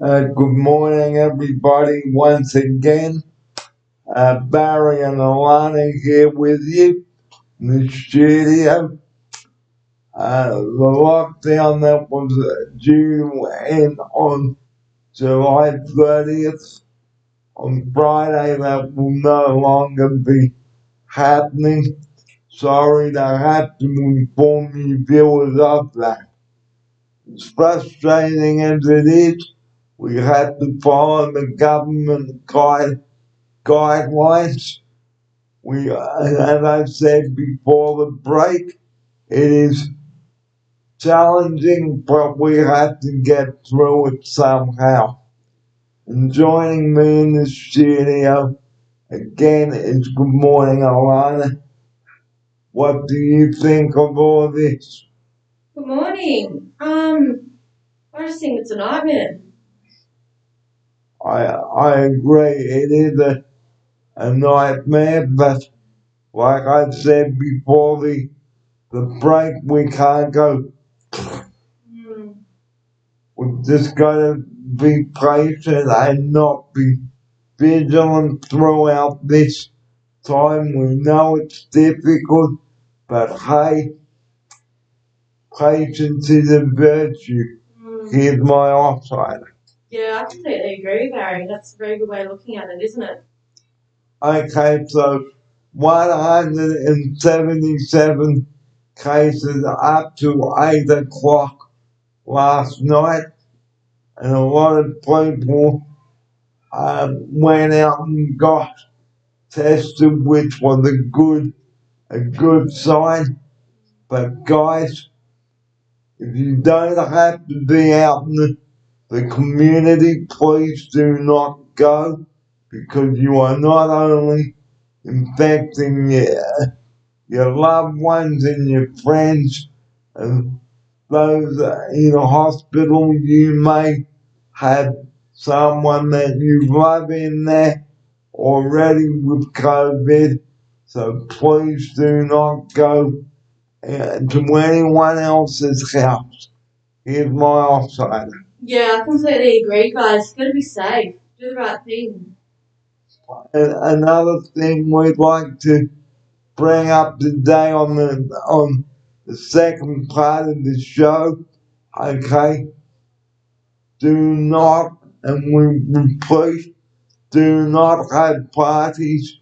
Good morning, everybody. Once again, Barry and Alana here with you in the studio. The lockdown that was due to end on July 30th, on Friday, that will no longer be happening. Sorry to have to inform you viewers of that. As frustrating as it is, we have to follow the government guidelines. As I said before the break, it is challenging, but we have to get through it somehow. And joining me in the studio again is Good Morning, Alana. What do you think of all this? Good morning. I just think it's a nightmare. I agree, it is a nightmare, but like I said before the break, we can't go. Mm. We've just got to be patient and not be vigilant throughout this time. We know it's difficult, but hey, patience is a virtue. Here's my offside. Yeah, I completely agree, Barry. That's a very good way of looking at it, isn't it? Okay, so 177 cases up to 8 o'clock last night, and a lot of people went out and got tested, which was a good sign. But guys, if you don't have to be out in the community, please do not go, because you are not only infecting your loved ones and your friends and those in a hospital. You may have someone that you love in there already with COVID, so please do not go to anyone else's house. Here's my offside. Yeah, I completely agree, guys. You gotta be safe. Do the right thing. And another thing we'd like to bring up today on the second part of the show, okay? Do not, and we repeat, do not have parties.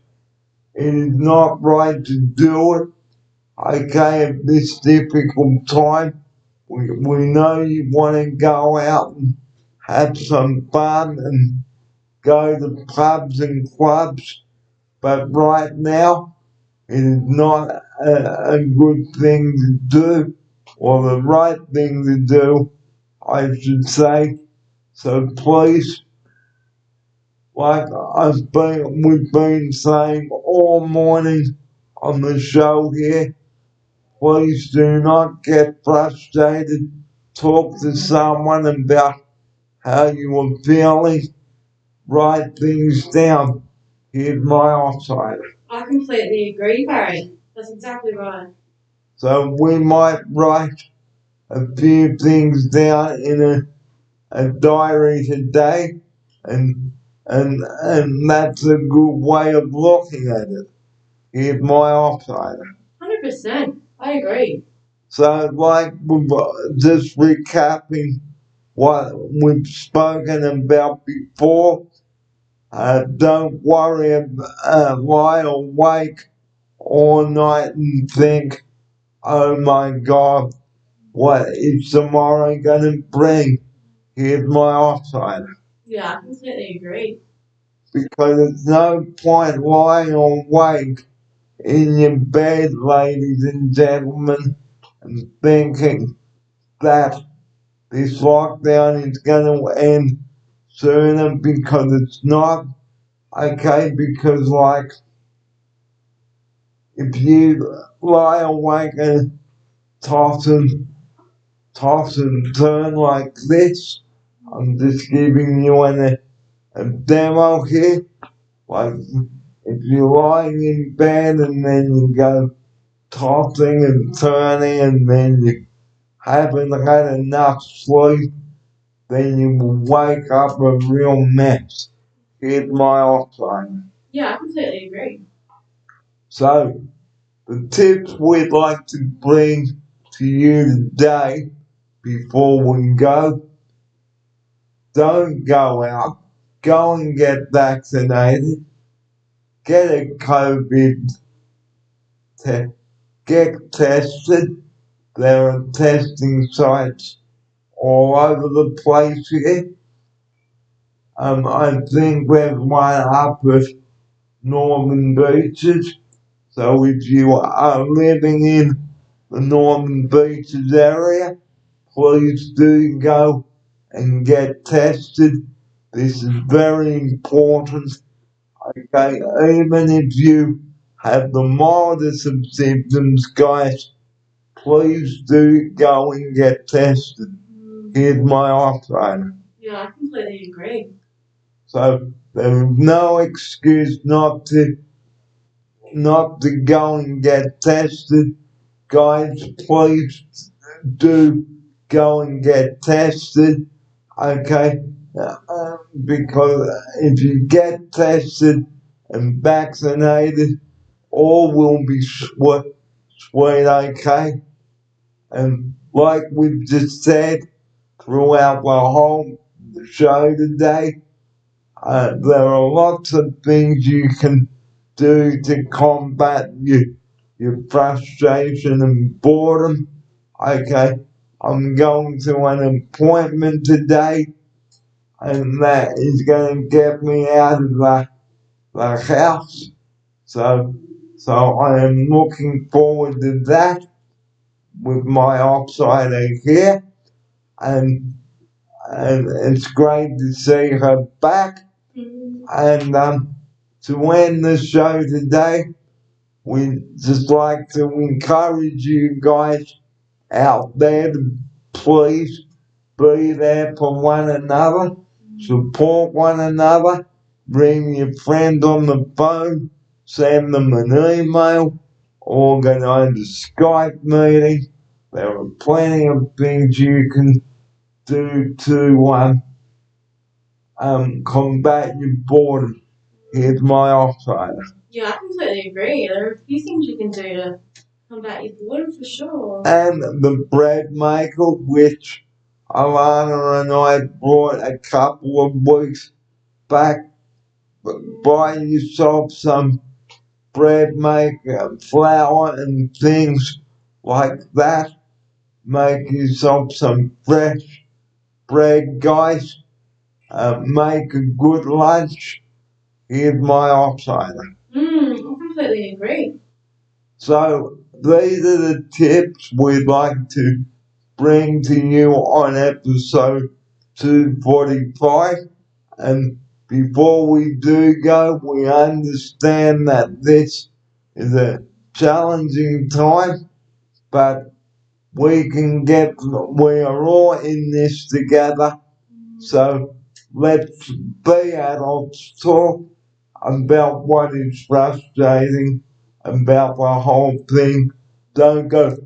It is not right to do it. Okay, at this difficult time, we know you want to go out and have some fun and go to pubs and clubs, but right now it is not a good thing to do, or the right thing to do, I should say. So please, like we've been saying all morning on the show here, please do not get frustrated. Talk to someone about how you are feeling. Write things down. Here's my offside. I completely agree, Barry. That's exactly right. So we might write a few things down in a diary today, and that's a good way of looking at it. Here's my offside. 100%. I agree. So, like, just recapping what we've spoken about before, don't worry, lie awake all night and think, oh my God, what is tomorrow going to bring? Here's my offside. Yeah, I completely agree. Because there's no point lying awake in your bed, ladies and gentlemen, and thinking that this lockdown is going to end sooner, because it's not. Okay, because like if you lie awake and toss and toss and turn like this, I'm just giving you a demo here. Like if you're lying in bed and then you go tossing and turning and then you haven't had enough sleep, then you will wake up a real mess. Here's my offering. Yeah, I completely agree. So, the tips we'd like to bring to you today before we go: don't go out, go and get vaccinated, get a COVID test, get tested. There are testing sites all over the place here. I think there's one up at Northern Beaches. So if you are living in the Northern Beaches area, please do go and get tested. This is very important. Okay, even if you have the mildest of symptoms, guys, please do go and get tested. Here's my operator. Yeah, I completely agree. So there is no excuse not to go and get tested. Guys, please do go and get tested. Okay, because if you get tested and vaccinated, all will be sweet, okay? And like we've just said throughout the whole show today, there are lots of things you can do to combat your frustration and boredom. Okay, I'm going to an appointment today, and that is going to get me out of the house. So I am looking forward to that with my outsider here, and it's great to see her back. And to end the show today, we just like to encourage you guys out there to please be there for one another, support one another, bring your friend on the phone, send them an email, organize a Skype meeting. There are plenty of things you can do to combat your boredom. Here's my outsider. Yeah, I completely agree. There are a few things you can do to combat your boredom for sure. And the bread maker, which Alana and I brought a couple of weeks back. Buy yourself some bread maker, flour and things like that. Make yourself some fresh bread, guys. Make a good lunch. Here's my outsider. I completely agree. So these are the tips we'd like to bring to you on episode 245. And before we do go, we understand that this is a challenging time, but we are all in this together. So let's be adults, talk about what is frustrating about the whole thing. Don't go,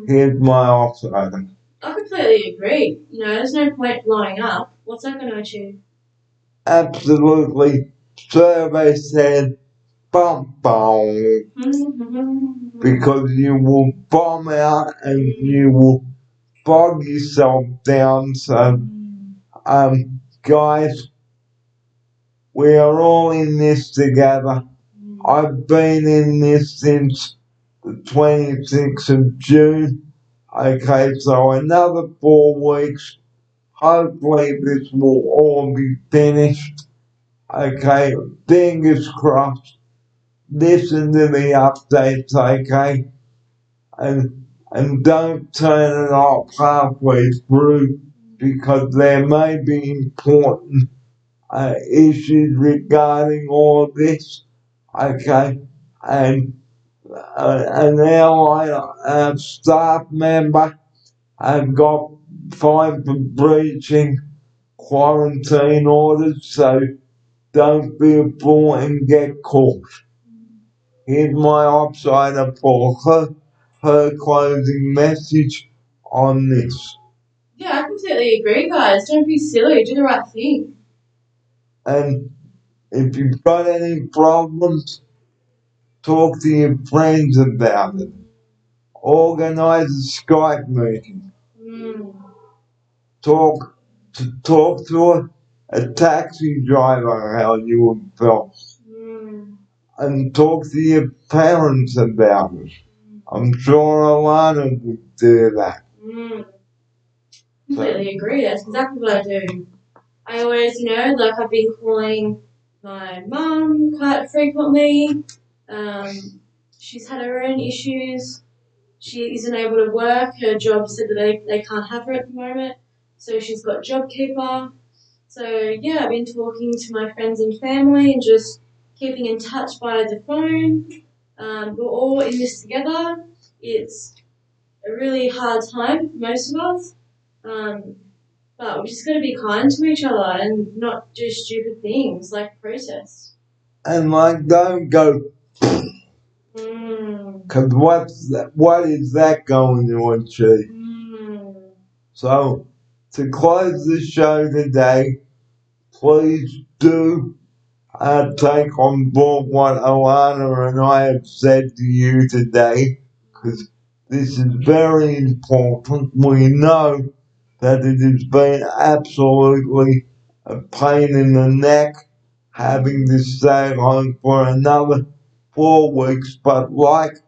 here's my outsider. I completely agree. You know, there's no point blowing up. What's that going to achieve? Absolutely. Survey said, bum bum. Because you will bomb out and you will bog yourself down. So, guys, we are all in this together. I've been in this since the 26th of June. Okay, so another 4 weeks. Hopefully this will all be finished. Okay, fingers crossed. Listen to the updates, okay? And don't turn it off halfway through because there may be important issues regarding all this, okay? And an ally staff member got fined for breaching quarantine orders, so don't be a fool and get caught. Here's my outsider for her closing message on this. Yeah, I completely agree, guys. Don't be silly. Do the right thing. And if you've got any problems, talk to your friends about it. Organise a Skype meeting. Talk to a taxi driver how you would feel. And talk to your parents about it. I'm sure Alana would do that. Completely agree. That's exactly what I do. I always, I've been calling my mum quite frequently. She's had her own issues. She isn't able to work. Her job said that they can't have her at the moment. So she's got JobKeeper. So, yeah, I've been talking to my friends and family and just keeping in touch via the phone. We're all in this together. It's a really hard time for most of us. But we just got to be kind to each other and not do stupid things like protest. And don't go, because what is that going to achieve? So, to close the show today, please do take on board what Alana and I have said to you today, because this is very important. We know that it has been absolutely a pain in the neck having to stay on for another 4 weeks, but like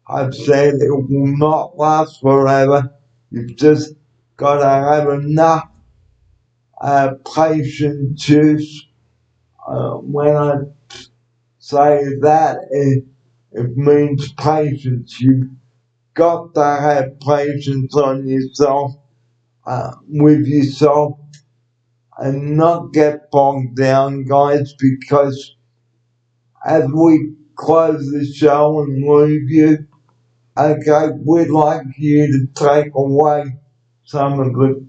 I've said, it will not last forever. You've just got to have enough patience. When I say that, it means patience. You've got to have patience on yourself, with yourself, and not get bogged down, guys, because as we close the show and leave you, okay, we'd like you to take away some of the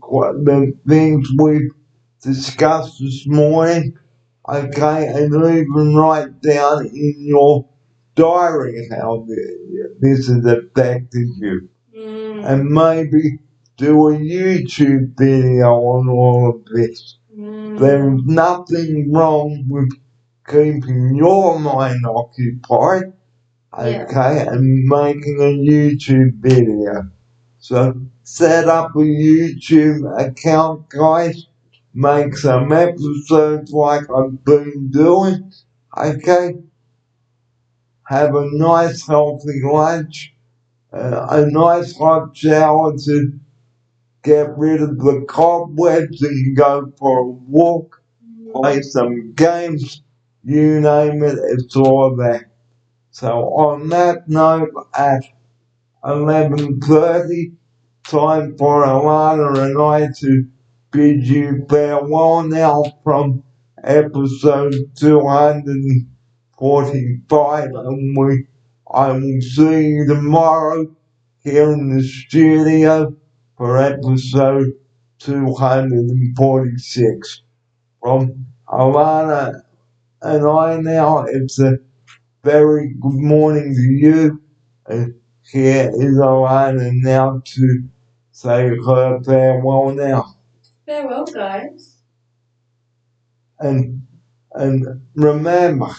things we've discussed this morning, okay, and even write down in your diary how this has affected you. And maybe do a YouTube video on all of this. There's nothing wrong with keeping your mind occupied, okay, and making a YouTube video. So set up a YouTube account, guys. Make some episodes like I've been doing, okay? Have a nice healthy lunch, a nice hot shower to get rid of the cobwebs and go for a walk, play some games, you name it, it's all there. So on that note, at 11:30, time for Alana and I to bid you farewell now from episode 245, and I will see you tomorrow here in the studio for episode 246. From Alana and I now, it's a very good morning to you. And here is Alana now to say her farewell now. Farewell, guys. And remember,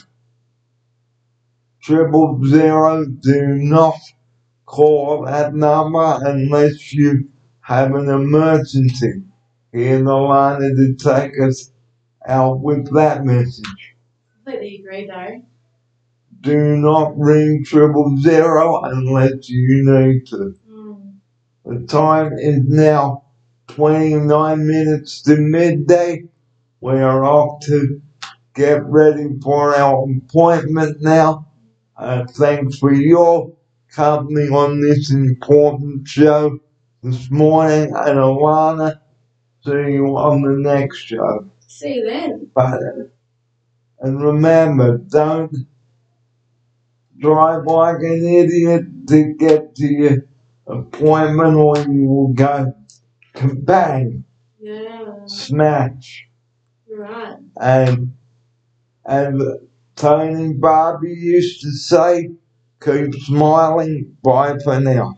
000, do not call that number unless you have an emergency. Here's Alana to take us out with that message. Completely agree, though. Do not ring 000 unless you need to. The time is now 29 minutes to midday. We are off to get ready for our appointment now. Thanks for your company on this important show this morning. And Alana, see you on the next show. See you then. And remember, don't drive like an idiot to get to your appointment or you will go kabang. Yeah. Smash. Right. And Tony Barbie used to say, keep smiling, bye for now.